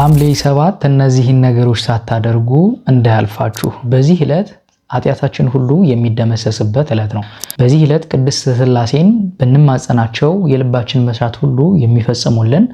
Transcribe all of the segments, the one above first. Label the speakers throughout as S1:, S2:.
S1: ሐምሌ 7 እነዚህን ነገሮች ሳታደርጉ እንዳያልፋችሁ። በዚህ ዕለት ኃጢአታችን ሁሉ የሚደመሰስበት ዕለት ነው። በዚህ ዕለት ቅድስት ሥላሴን ብንማጸናቸው የልባችን መሻት ሁሉ የሚፈጽሙልን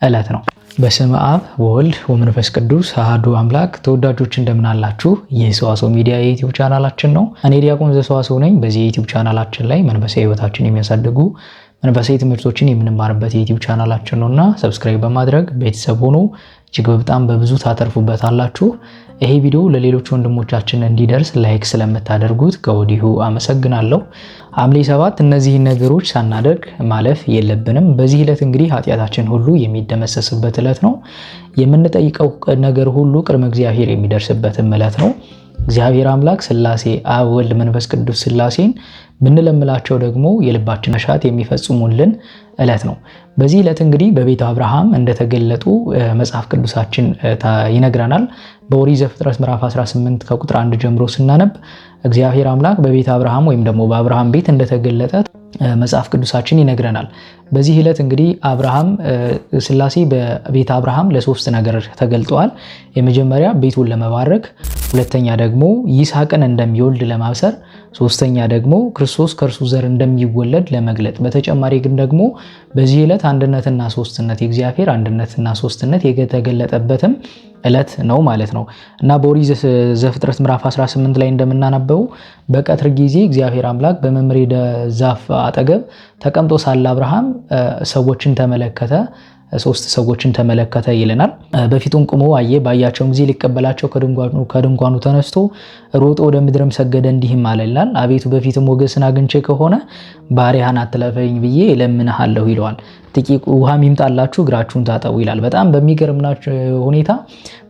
S1: ዕለት ነው። በስመ አብ ወወልድ ወመንፈስ ቅዱስ አሐዱ አምላክ። ተወዳጆች እንደምን አላችሁ? ይህ ሰዋስው ሚዲያ የዩቲዩብ ቻናላችን ነው። እኔ ዲያቆን ዘሰዋስው ነኝ። በዚህ የዩቲዩብ ቻናላችን ላይ መንፈሳዊ ሕይወታችን የሚያሳድጉ መንፈሳዊ ትምህርቶችን የምንማርበት የዩቲዩብ ቻናላችን ነውና ሰብስክራይብ በማድረግ ቤተሰብ ሆኑ። እጅግ በጣም በብዙ ታተርፉበታላችሁ። ይሄ ቪዲዮ ለሌሎች ወንድሞቻችን እንዲደርስ ላይክ ስለምታደርጉት ከወዲሁ አመሰግናለሁ። ሐምሌ 7 እነዚህን ነገሮች ሳናደርግ ማለፍ የለብንም። በዚህ ዕለት እንግዲህ ኃጢአታችን ሁሉ የሚደመሰስበት ዕለት ነው። የምንጠይቀው ነገር ሁሉ ቅድመ እግዚአብሔር የሚደርስበትም ዕለት ነው። እግዚአብሔር አምላክ ሥላሴ አብ ወልድ መንፈስ ቅዱስ ሥላሴን ብንለምላቸው ደግሞ የልባችን መሻት የሚፈጽሙልን ዕለት ነው። በዚህ ዕለት እንግዲህ በቤተ አብርሃም እንደተገለጡ መጽሐፍ ቅዱሳችን ይነግረናል። በኦሪት ዘፍጥረት ምዕራፍ 18 ከቁጥር 1 ጀምሮ ስናነብ እግዚአብሔር አምላክ በቤተ አብርሃም ወይም ደግሞ በአብርሃም ቤት እንደተገለጠ መጽሐፍ ቅዱሳችን ይነግረናል። በዚህ ዕለት እንግዲህ ሥላሴ በቤተ አብርሃም ለሶስት ነገር ተገልጠዋል። የመጀመሪያ ቤቱን ለመባረክ፣ ሁለተኛ ደግሞ ይስሐቅን እንደሚወልድ ለማብሰር፣ ሶስተኛ ደግሞ ክርስቶስ ከእርሱ ዘር እንደሚወለድ ለመግለጥ። በተጨማሪ ግን ደግሞ በዚህ ዕለት አንድነትና ሶስትነት የእግዚአብሔር አንድነትና ሶስትነት የተገለጠበትም ዕለት ነው ማለት ነው እና በኦሪት ዘፍጥረት ምዕራፍ 18 ላይ እንደምናነበው በቀትር ጊዜ እግዚአብሔር አምላክ በመምሬ ዛፍ አጠገብ ተቀምጦ ሳለ አብርሃም ሰዎችን ተመለከተ፣ ሶስት ሰዎችን ተመለከተ ይለናል። በፊቱም ቆሞ አየ። ባያቸውም ጊዜ ሊቀበላቸው ከድንኳኑ ተነስቶ ሮጦ ወደ ምድርም ሰገደ፣ እንዲህም አለ ይላል፣ አቤቱ በፊትም ሞገስን አግኝቼ ከሆነ ባሪያህን አትለፈኝ ብዬ እለምንሃለሁ ይለዋል። ጥቂት ውሃም ይምጣላችሁ እግራችሁን ታጠቡ ይላል። በጣም በሚገርም ሁኔታ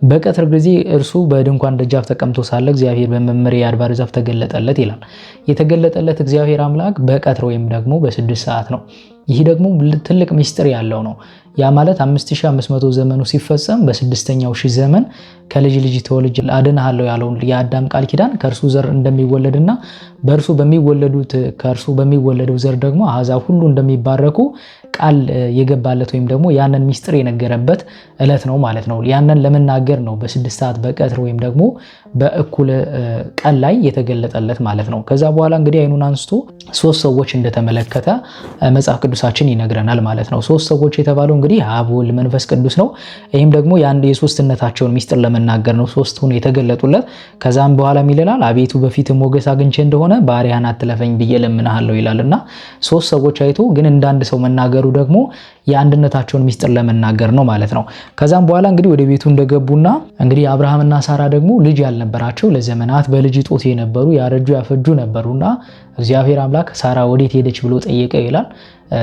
S1: በቀትር ጊዜ እርሱ በድንኳን ደጃፍ ተቀምጦ ሳለ እግዚአብሔር በመምሬ አድባር ዛፍ ተገለጠለት ይላል። የተገለጠለት እግዚአብሔር አምላክ በቀትር ወይም ደግሞ በ6 ሰዓት ነው። ይህ ደግሞ ትልቅ ምስጢር ያለው ነው። ያ ማለት 5500 ዘመኑ ሲፈጸም በ6ኛው ሺህ ዘመን ከልጅ ልጅ ተወልጄ አድንሃለሁ ያለውን የአዳም ቃል ኪዳን ከእርሱ ዘር እንደሚወለድና በእርሱ በሚወለደው ዘር ደግሞ አሕዛብ ሁሉ እንደሚባረኩ ቃል የገባለት ወይም ደግሞ ያንን ምስጢር የነገረበት ዕለት ነው ማለት ነው። ያንን ለመናገር ነው በ6 ሰዓት በቀትር ወይም ደግሞ በእኩለ ቀን ላይ የተገለጠለት ማለት ነው። ከዛ በኋላ እንግዲህ አይኑን አንስቶ 3 ሰዎች እንደተመለከተ መጽሐፍ ቅዱሳችን ይነግረናል ማለት ነው። 3 ሰዎች የተባለው እንግዲህ አብ ወልድ መንፈስ ቅዱስ ነው። ይህም ደግሞ የሶስትነታቸውን ምስጢር ለመናገር ነው 3 ሆነው የተገለጡለት። ከዛም በኋላ ይላል አቤቱ በፊት ሞገስ አግኝቼ እንደሆነ ባሪያህን አትለፈኝ ብዬ እለምንሃለሁ ይላልና 3 ሰዎች አይቶ ግን እንዳንድ ሰው መናገሩ ደግሞ የአንድነታቸውን ምስጢር ለመናገር ነው ማለት ነው። ከዛም በኋላ እንግዲህ ወደ ቤቱ እንደገቡና እንግዲህ አብርሃምና ሳራ ደግሞ ልጅ ያልነበራቸው ለዘመናት በልጅ ጦት የነበሩ ያረጁ ያፈጁ ነበሩና እግዚአብሔር አምላክ ሳራ ወዴት ሄደች ብሎ ጠየቀ ይላል።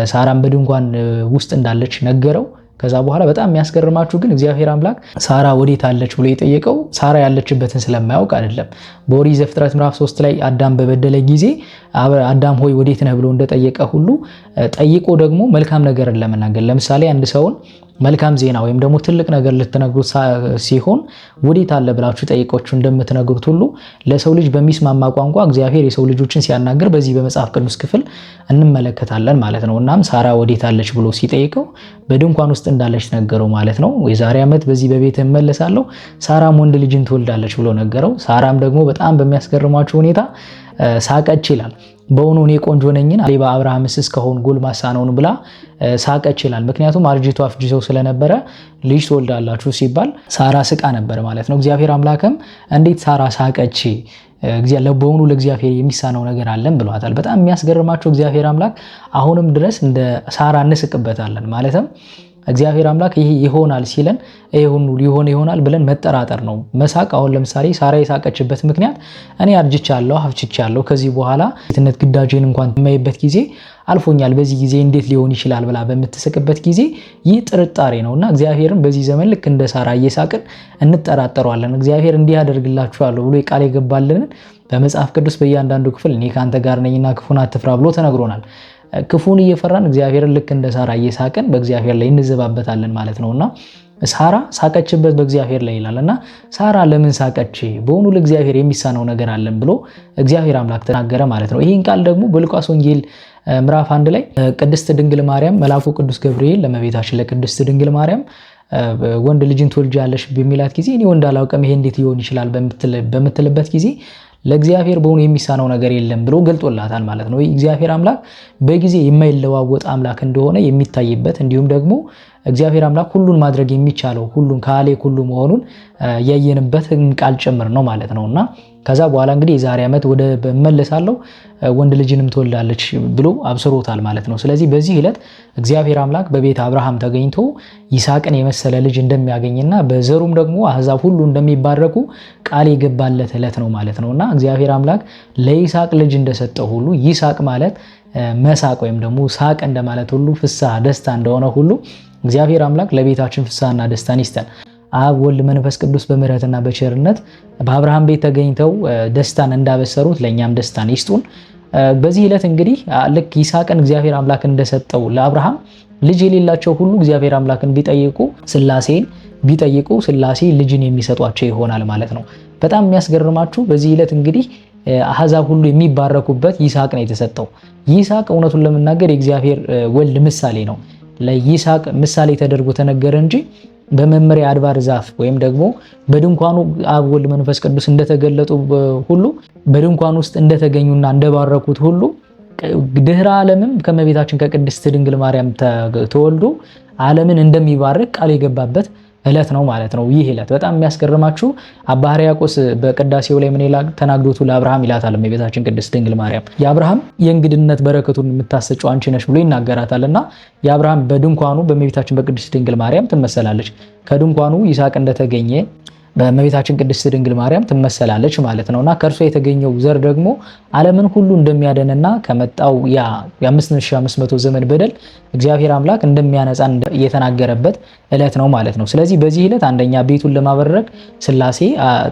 S1: ሳራም በድንኳን ውስጥ እንዳለች ነገረው። ከዛ በኋላ በጣም የሚያስገርማችሁ ግን እግዚአብሔር አምላክ ሳራ ወዴት አለች ብሎ የጠየቀው ሳራ ያለችበትን ስለማያውቅ አይደለም። በኦሪት ዘፍጥረት ምዕራፍ 3 ላይ አዳም በበደለ ጊዜ አዳም ሆይ ወዴት ነህ ብሎ እንደጠየቀ ሁሉ ጠይቆ ደግሞ መልካም ነገርን ለመናገር ለምሳሌ አንድ ሰውን መልካም ዜና ወይም ደግሞ ትልቅ ነገር ልትነግሩት ሲሆን ወዴት አለ ብላችሁ ጠይቃችሁ እንደምትነግሩት ሁሉ ለሰው ልጅ በሚስማማ ቋንቋ እግዚአብሔር የሰው ልጆችን ሲያናገር በዚህ በመጽሐፍ ቅዱስ ክፍል እንመለከታለን ማለት ነው። እናም ሳራ ወዴት አለች ብሎ ሲጠይቀው በድንኳን ውስጥ እንዳለች ነገረው ማለት ነው። የዛሬ ዓመት በዚህ በቤት እመለሳለሁ ሳራም ወንድ ልጅን ትወልዳለች ብሎ ነገረው። ሳራም ደግሞ በጣም በሚያስገርማችሁ ሁኔታ ሳቀች ይላል። በእውኑ እኔ ቆንጆ ነኝን በአብርሃምስ እስከሆን ጎልማሳ ነውን ብላ ሳቀች ይላል። ምክንያቱም አርጅቶ አፍጅቶ ስለነበረ ልጅ ትወልዳላችሁ ሲባል ሳራ ስቃ ነበር ማለት ነው። እግዚአብሔር አምላክም እንዴት ሳራ ሳቀች? በእውኑ ለእግዚአብሔር የሚሳነው ነገር አለን ብሏታል። በጣም የሚያስገርማቸው እግዚአብሔር አምላክ አሁንም ድረስ እንደ ሳራ እንስቅበታለን ማለትም እግዚአብሔር አምላክ ይሄ ይሆናል ሲለን ይሄ ሁሉ ሊሆን ይሆናል ብለን መጠራጠር ነው መሳቅ። አሁን ለምሳሌ ሳራ የሳቀችበት ምክንያት እኔ አርጅቻለሁ አፍችቻለሁ ከዚህ በኋላ የትነት ግዳጄን እንኳን የማይበት ጊዜ አልፎኛል፣ በዚህ ጊዜ እንዴት ሊሆን ይችላል ብላ በምትስቅበት ጊዜ ይህ ጥርጣሬ ነውና እግዚአብሔርን በዚህ ዘመን ልክ እንደ ሳራ እየሳቅን እንጠራጠረዋለን። እግዚአብሔር እንዲህ ያደርግላችኋለሁ ብሎ ቃል የገባልን በመጽሐፍ ቅዱስ በእያንዳንዱ ክፍል እኔ ካንተ ጋር ነኝና ክፉን አትፍራ ብሎ ተነግሮናል። ክፉን እየፈራን እግዚአብሔርን ልክ እንደ ሳራ እየሳቅን በእግዚአብሔር ላይ እንዘባበታለን ማለት ነውና ሳራ ሳቀችበት በእግዚአብሔር ላይ ይላልና ሳራ ለምን ሳቀች? በእውኑ ለእግዚአብሔር የሚሳነው ነገር አለን ብሎ እግዚአብሔር አምላክ ተናገረ ማለት ነው። ይህን ቃል ደግሞ በሉቃስ ወንጌል ምዕራፍ 1 ላይ ቅድስት ድንግል ማርያም መልአኩ ቅዱስ ገብርኤል ለእመቤታችን ለቅድስት ድንግል ማርያም ወንድ ልጅን ትወልጃለሽ በሚላት ጊዜ እኔ ወንድ አላውቅም ይሄ እንዴት ሊሆን ይችላል በምትልበት ጊዜ ለእግዚአብሔር በሆነ የሚሳነው ነገር የለም ብሎ ገልጦላታል ማለት ነው። እግዚአብሔር አምላክ በጊዜ የማይለዋወጥ አምላክ እንደሆነ የሚታይበት እንዲሁም ደግሞ እግዚአብሔር አምላክ ሁሉን ማድረግ የሚቻለው ሁሉን ካለ ሁሉ መሆኑን ያየንበት ቃል ጭምር ነው ማለት ነውና ከዛ በኋላ እንግዲህ የዛሬ ዓመት ወደ በመለሳለው ወንድ ልጅንም ትወልዳለች ብሎ አብስሮታል ማለት ነው። ስለዚህ በዚህ ዕለት እግዚአብሔር አምላክ በቤተ አብርሃም ተገኝቶ ይስሐቅን የመሰለ ልጅ እንደሚያገኝና በዘሩም ደግሞ አሕዛብ ሁሉ እንደሚባረኩ ቃል የገባለት ዕለት ነው ማለት ነውና እግዚአብሔር አምላክ ለይስሐቅ ልጅ እንደሰጠው ሁሉ ይስሐቅ ማለት መሳቅ ወይም ደግሞ ሳቅ እንደማለት ሁሉ ፍስሐ ደስታ እንደሆነ ሁሉ እግዚአብሔር አምላክ ለቤታችን ፍስሐና ደስታን ይስጠን። አብ ወልድ መንፈስ ቅዱስ በምህረትና በቸርነት በአብርሃም ቤት ተገኝተው ደስታን እንዳበሰሩት ለኛም ደስታን ይስጡን። በዚህ ዕለት እንግዲህ ልክ ይስሐቅን እግዚአብሔር አምላክ እንደሰጠው ለአብርሃም ልጅ የሌላቸው ሁሉ እግዚአብሔር አምላክን ቢጠይቁ ስላሴ ልጅን የሚሰጧቸው ይሆናል ማለት ነው። በጣም የሚያስገርማችሁ በዚህ ዕለት እንግዲህ አሕዛብ ሁሉ የሚባረኩበት ይስሐቅ ነው የተሰጠው። ይስሐቅ እውነቱን ለመናገር የእግዚአብሔር ወልድ ምሳሌ ነው። ለይስሐቅ ምሳሌ ተደርጎ ተነገረ እንጂ በመመሪያ አድባር ዛፍ ወይም ደግሞ በድንኳኑ አብ ወልድ መንፈስ ቅዱስ እንደተገለጡ ሁሉ በድንኳኑ ውስጥ እንደተገኙና እንደባረኩት ሁሉ ድህረ ዓለምም ከመቤታችን ከቅድስት ድንግል ማርያም ተወልዶ ዓለምን እንደሚባርክ ቃል የገባበት ዕለት ነው ማለት ነው። ይህ ዕለት በጣም የሚያስገርማችሁ አባ ሕርያቆስ በቅዳሴው ላይ ምን ይላል? ተናግሮቱ ለአብርሃም ይላታል እመቤታችን ቅድስት ድንግል ማርያም የአብርሃም የእንግድነት በረከቱን የምታሰጨው አንቺ ነሽ ብሎ ይናገራታልና የአብርሃም በድንኳኑ በእመቤታችን በቅድስት ድንግል ማርያም ትመሰላለች። ከድንኳኑ ይስሐቅ እንደተገኘ በእመቤታችን ቅድስት ድንግል ማርያም ትመሰላለች ማለት ነውና ከእርሷ የተገኘው ዘር ደግሞ ዓለምን ሁሉ እንደሚያደንና ከመጣው ያ የ5500 ዘመን በደል እግዚአብሔር አምላክ እንደሚያነጻ የተናገረበት ዕለት ነው ማለት ነው። ስለዚህ በዚህ ዕለት አንደኛ ቤቱን ለማበረክ ስላሴ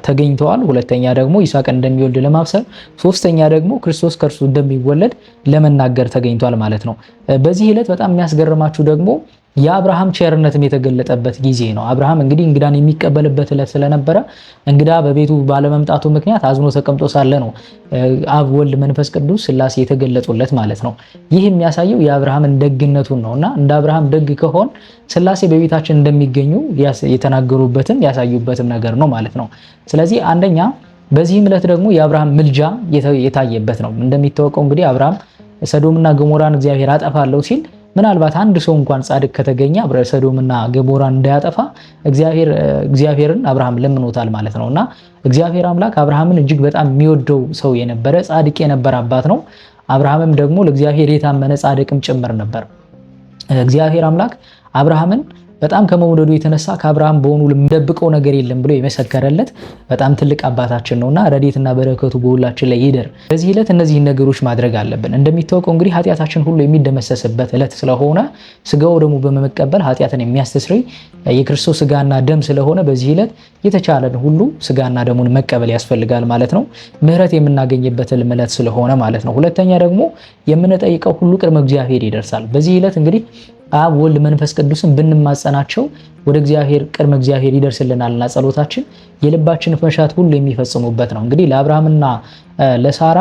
S1: ተገኝተዋል፣ ሁለተኛ ደግሞ ይስሐቅ እንደሚወልድ ለማብሰር፣ ሶስተኛ ደግሞ ክርስቶስ ከእርሱ እንደሚወለድ ለመናገር ተገኝቷል ማለት ነው። በዚህ ዕለት በጣም የሚያስገርማችሁ ደግሞ የአብርሃም ቸርነትም የተገለጠበት ጊዜ ነው። አብርሃም እንግዲህ እንግዳን የሚቀበልበት ዕለት ስለነበረ እንግዳ በቤቱ ባለመምጣቱ ምክንያት አዝኖ ተቀምጦ ሳለ ነው አብ ወልድ መንፈስ ቅዱስ ስላሴ የተገለጹለት ማለት ነው። ይህ የሚያሳየው የአብርሃምን ደግነቱን ነውና እንደ አብርሃም ደግ ከሆን ስላሴ በቤታችን እንደሚገኙ የተናገሩበትም ያሳዩበትም ነገር ነው ማለት ነው። ስለዚህ አንደኛ በዚህም ዕለት ደግሞ የአብርሃም ምልጃ የታየበት ነው። እንደሚታወቀው እንግዲህ አብርሃም ሰዶምና ገሞራን እግዚአብሔር አጠፋለሁ ሲል ምናልባት አንድ ሰው እንኳን ጻድቅ ከተገኘ ሰዶምና ገሞራን እንዳያጠፋ እግዚአብሔርን አብርሃም ለምኖታል ማለት ነውና እግዚአብሔር አምላክ አብርሃምን እጅግ በጣም የሚወደው ሰው የነበረ ጻድቅ የነበረ አባት ነው። አብርሃምም ደግሞ ለእግዚአብሔር የታመነ ጻድቅም ጭምር ነበር። እግዚአብሔር አምላክ አብርሃምን በጣም ከመውደዱ የተነሳ ከአብርሃም በሆኑ ለምደብቀው ነገር የለም ብሎ የመሰከረለት በጣም ትልቅ አባታችን ነውና ረድኤትና በረከቱ በሁላችን ላይ ይደር። በዚህ ዕለት እነዚህን ነገሮች ማድረግ አለብን። እንደሚታወቀው እንግዲህ ኃጢአታችን ሁሉ የሚደመሰስበት ዕለት ስለሆነ ስጋው ደግሞ በመቀበል ኃጢአትን የሚያስተስርይ የክርስቶስ ስጋና ደም ስለሆነ በዚህ ዕለት የተቻለን ሁሉ ስጋና ደሙን መቀበል ያስፈልጋል ማለት ነው። ምህረት የምናገኝበት ዕለት ስለሆነ ማለት ነው። ሁለተኛ ደግሞ የምንጠይቀው ሁሉ ቅድመ እግዚአብሔር ይደርሳል። በዚህ ዕለት እንግዲህ አብ ወልድ መንፈስ ቅዱስን ብንማጸናቸው ወደ እግዚአብሔር ቅድመ እግዚአብሔር ይደርስልናልና ጸሎታችን የልባችን መሻት ሁሉ የሚፈጽሙበት ነው። እንግዲህ ለአብርሃምና ለሳራ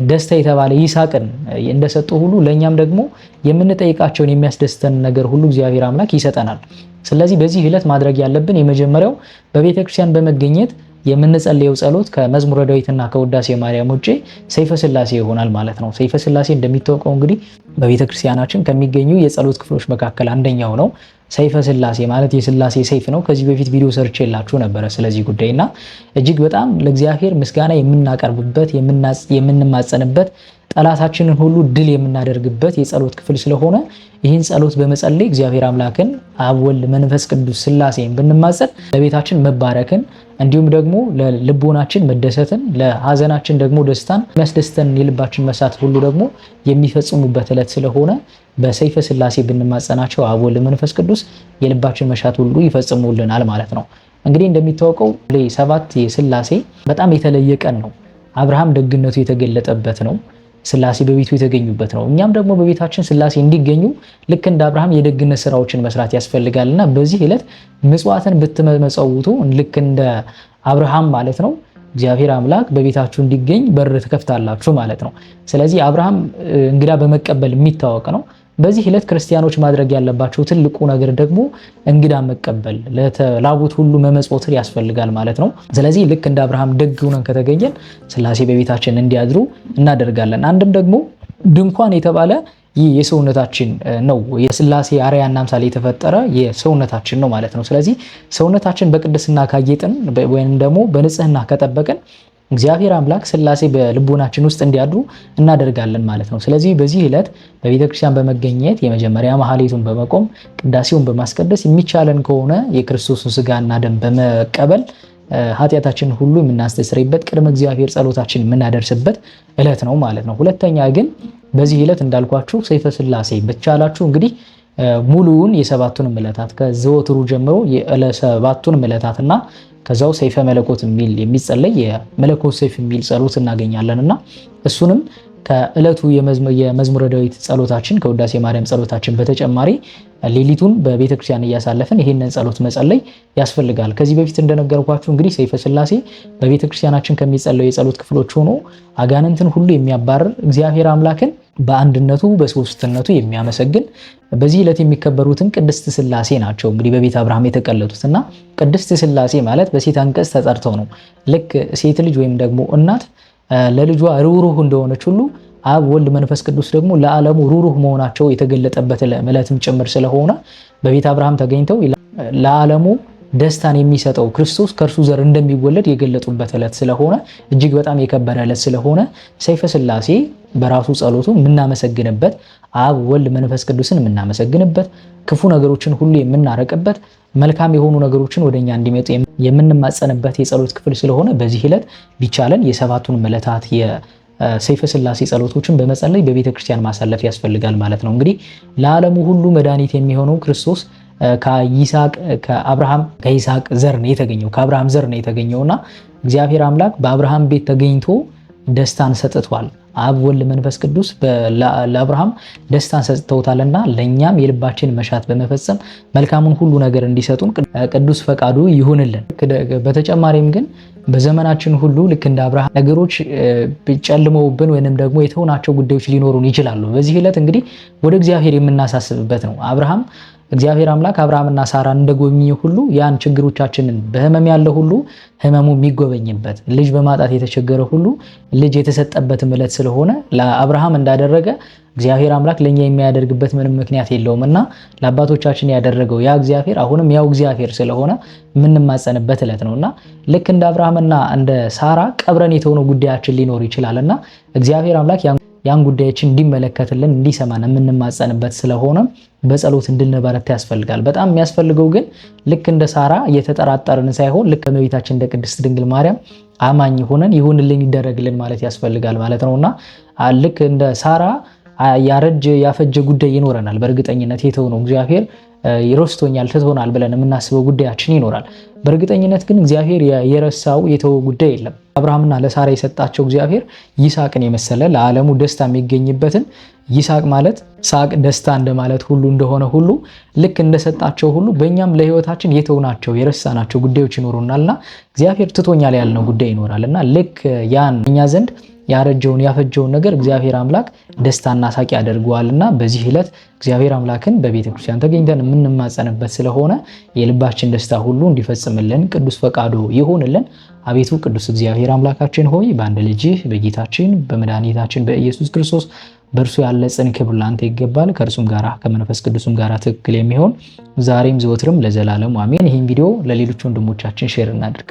S1: ደስታ የተባለ ይስሐቅን እንደሰጡ ሁሉ ለኛም ደግሞ የምንጠይቃቸውን የሚያስደስተን ነገር ሁሉ እግዚአብሔር አምላክ ይሰጠናል። ስለዚህ በዚህ ዕለት ማድረግ ያለብን የመጀመሪያው በቤተክርስቲያን በመገኘት የምንጸልየው ጸሎት ከመዝሙረ ዳዊትና ከውዳሴ ማርያም ውጪ ሰይፈ ስላሴ ይሆናል ማለት ነው። ሰይፈ ስላሴ እንደሚታወቀው እንግዲህ በቤተክርስቲያናችን ከሚገኙ የጸሎት ክፍሎች መካከል አንደኛው ነው። ሰይፈ ስላሴ ማለት የስላሴ ሰይፍ ነው። ከዚህ በፊት ቪዲዮ ሰርቼላችሁ ነበረ ስለዚህ ጉዳይና እጅግ በጣም ለእግዚአብሔር ምስጋና የምናቀርብበት የምንማጸንበት ጠላታችንን ሁሉ ድል የምናደርግበት የጸሎት ክፍል ስለሆነ ይህን ጸሎት በመጸለይ እግዚአብሔር አምላክን አብ ወልድ መንፈስ ቅዱስ ስላሴን ብንማጸን ለቤታችን መባረክን እንዲሁም ደግሞ ለልቦናችን መደሰትን ለሐዘናችን ደግሞ ደስታን የሚያስደስተን የልባችን መሳት ሁሉ ደግሞ የሚፈጽሙበት ዕለት ስለሆነ በሰይፈ ስላሴ ብንማጸናቸው አብ ወልድ መንፈስ ቅዱስ የልባችን መሻት ሁሉ ይፈጽሙልናል ማለት ነው። እንግዲህ እንደሚታወቀው ሰባት የስላሴ በጣም የተለየ ቀን ነው። አብርሃም ደግነቱ የተገለጠበት ነው። ስላሴ በቤቱ የተገኙበት ነው። እኛም ደግሞ በቤታችን ስላሴ እንዲገኙ ልክ እንደ አብርሃም የደግነት ስራዎችን መስራት ያስፈልጋልና በዚህ ዕለት ምጽዋትን ብትመጸውቱ ልክ እንደ አብርሃም ማለት ነው እግዚአብሔር አምላክ በቤታችሁ እንዲገኝ በር ትከፍታላችሁ ማለት ነው። ስለዚህ አብርሃም እንግዳ በመቀበል የሚታወቅ ነው። በዚህ ዕለት ክርስቲያኖች ማድረግ ያለባቸው ትልቁ ነገር ደግሞ እንግዳ መቀበል፣ ለተላቡት ሁሉ መመጽወትን ያስፈልጋል ማለት ነው። ስለዚህ ልክ እንደ አብርሃም ደግ ሆነን ከተገኘን ሥላሴ በቤታችን እንዲያድሩ እናደርጋለን። አንድም ደግሞ ድንኳን የተባለ ይህ የሰውነታችን ነው። የሥላሴ አርአያና አምሳል የተፈጠረ የሰውነታችን ነው ማለት ነው። ስለዚህ ሰውነታችን በቅድስና ካጌጥን ወይም ደግሞ በንጽህና ከጠበቅን እግዚአብሔር አምላክ ሥላሴ በልቦናችን ውስጥ እንዲያድሩ እናደርጋለን ማለት ነው። ስለዚህ በዚህ ዕለት በቤተ ክርስቲያን በመገኘት የመጀመሪያ ማህሌቱን በመቆም ቅዳሴውን በማስቀደስ የሚቻለን ከሆነ የክርስቶስን ሥጋና ደም በመቀበል ኃጢአታችንን ሁሉ የምናስተሰርይበት ቅድመ እግዚአብሔር ጸሎታችን የምናደርስበት ዕለት ነው ማለት ነው። ሁለተኛ ግን በዚህ ዕለት እንዳልኳችሁ ሰይፈ ሥላሴ በቻላችሁ እንግዲህ ሙሉውን የሰባቱን ዕለታት ከዘወትሩ ጀምሮ የሰባቱን ዕለታትና ከዛው ሰይፈ መለኮት የሚል የሚጸለይ የመለኮት ሰይፍ የሚል ጸሎት እናገኛለንና እሱንም ከዕለቱ የመዝሙረ ዳዊት ጸሎታችን ከውዳሴ ማርያም ጸሎታችን በተጨማሪ ሌሊቱን በቤተ ክርስቲያን እያሳለፍን ይህንን ጸሎት መጸለይ ያስፈልጋል። ከዚህ በፊት እንደነገርኳችሁ እንግዲህ ሰይፈ ሥላሴ በቤተ ክርስቲያናችን ከሚጸለዩ የጸሎት ክፍሎች ሆኖ አጋንንትን ሁሉ የሚያባርር እግዚአብሔር አምላክን በአንድነቱ በሶስትነቱ የሚያመሰግን በዚህ ዕለት የሚከበሩትን ቅድስት ሥላሴ ናቸው። እንግዲህ በቤተ አብርሃም የተቀለጡትና ቅድስት ሥላሴ ማለት በሴት አንቀጽ ተጠርተው ነው። ልክ ሴት ልጅ ወይም ደግሞ እናት ለልጇ ሩህሩህ እንደሆነች ሁሉ አብ ወልድ መንፈስ ቅዱስ ደግሞ ለዓለሙ ሩህሩህ መሆናቸው የተገለጠበት ዕለትም ጭምር ስለሆነ በቤተ አብርሃም ተገኝተው ለዓለሙ ደስታን የሚሰጠው ክርስቶስ ከእርሱ ዘር እንደሚወለድ የገለጡበት ዕለት ስለሆነ እጅግ በጣም የከበረ ዕለት ስለሆነ ሰይፈ ሥላሴ በራሱ ጸሎቱ የምናመሰግንበት፣ አብ ወልድ መንፈስ ቅዱስን የምናመሰግንበት፣ ክፉ ነገሮችን ሁሉ የምናረቅበት፣ መልካም የሆኑ ነገሮችን ወደኛ እንዲመጡ የምንማጸንበት የጸሎት ክፍል ስለሆነ በዚህ ዕለት ቢቻለን የሰባቱን ዕለታት የሰይፈ ሥላሴ ጸሎቶችን በመጸለይ በቤተ ክርስቲያን ማሳለፍ ያስፈልጋል ማለት ነው። እንግዲህ ለዓለሙ ሁሉ መድኃኒት የሚሆነው ክርስቶስ ከይስሐቅ ዘር ነው የተገኘው፣ ከአብርሃም ዘር ነው የተገኘውና እግዚአብሔር አምላክ በአብርሃም ቤት ተገኝቶ ደስታን ሰጥቷል። አብ ወልድ መንፈስ ቅዱስ ለአብርሃም ደስታን ሰጥተውታልና ለኛም የልባችን መሻት በመፈጸም መልካሙን ሁሉ ነገር እንዲሰጡን ቅዱስ ፈቃዱ ይሁንልን። በተጨማሪም ግን በዘመናችን ሁሉ ልክ እንደ አብርሃም ነገሮች ጨልመውብን ወይንም ደግሞ የተውናቸው ጉዳዮች ሊኖሩን ይችላሉ። በዚህ ዕለት እንግዲህ ወደ እግዚአብሔር የምናሳስብበት ነው። እግዚአብሔር አምላክ አብርሃምና ሳራን እንደጎበኘ ሁሉ ያን ችግሮቻችንን በህመም ያለ ሁሉ ህመሙ የሚጎበኝበት፣ ልጅ በማጣት የተቸገረ ሁሉ ልጅ የተሰጠበትም ዕለት ስለሆነ ለአብርሃም እንዳደረገ እግዚአብሔር አምላክ ለኛ የሚያደርግበት ምንም ምክንያት የለውምና ለአባቶቻችን ያደረገው ያ እግዚአብሔር አሁንም ያው እግዚአብሔር ስለሆነ የምንማጸንበት ዕለት ነውና ልክ እንደ አብርሃምና እንደ ሳራ ቀብረን የተሆነው ጉዳያችን ሊኖር ይችላልና እግዚአብሔር አምላክ ያን ጉዳያችን እንዲመለከትልን እንዲሰማን የምንማጸንበት ስለሆነ በጸሎት እንድንበረታ ያስፈልጋል። በጣም የሚያስፈልገው ግን ልክ እንደ ሳራ እየተጠራጠርን ሳይሆን ልክ እመቤታችን እንደ ቅድስት ድንግል ማርያም አማኝ ሆነን ይሁንልን ይደረግልን ማለት ያስፈልጋል ማለት ነውና ልክ እንደ ሳራ ያፈጀ ጉዳይ ይኖረናል። በእርግጠኝነት የተውነው እግዚአብሔር ይረስቶኛል ትቶናል ብለን የምናስበው ጉዳያችን ይኖራል። በእርግጠኝነት ግን እግዚአብሔር የረሳው የተወው ጉዳይ የለም። አብርሃምና ለሳራ የሰጣቸው እግዚአብሔር ይስሐቅን የመሰለ ለዓለሙ ደስታ የሚገኝበትን ይስሐቅ ማለት ሳቅ ደስታ እንደማለት ሁሉ እንደሆነ ሁሉ ልክ እንደሰጣቸው ሁሉ በእኛም ለሕይወታችን የተውናቸው የረሳናቸው ጉዳዮች ይኖሩናልና እግዚአብሔር ትቶኛል ያልነው ጉዳይ ይኖራልና ልክ ያን እኛ ዘንድ ያረጀውን ያፈጀውን ነገር እግዚአብሔር አምላክ ደስታና ሳቅ ያደርገዋልና በዚህ ዕለት እግዚአብሔር አምላክን በቤተ ክርስቲያን ተገኝተን የምንማጸንበት ስለሆነ የልባችን ደስታ ሁሉ እንዲፈጽምልን ቅዱስ ፈቃዱ ይሁንልን። አቤቱ ቅዱስ እግዚአብሔር አምላካችን ሆይ በአንድ ልጅህ በጌታችን በመድኃኒታችን በኢየሱስ ክርስቶስ በእርሱ ያለ ጽን ክብር ላንተ ይገባል። ከእርሱም ጋር ከመንፈስ ቅዱስም ጋር ትክክል የሚሆን ዛሬም ዘወትርም ለዘላለም አሜን። ይህን ቪዲዮ ለሌሎች ወንድሞቻችን ሼር እናድርግ።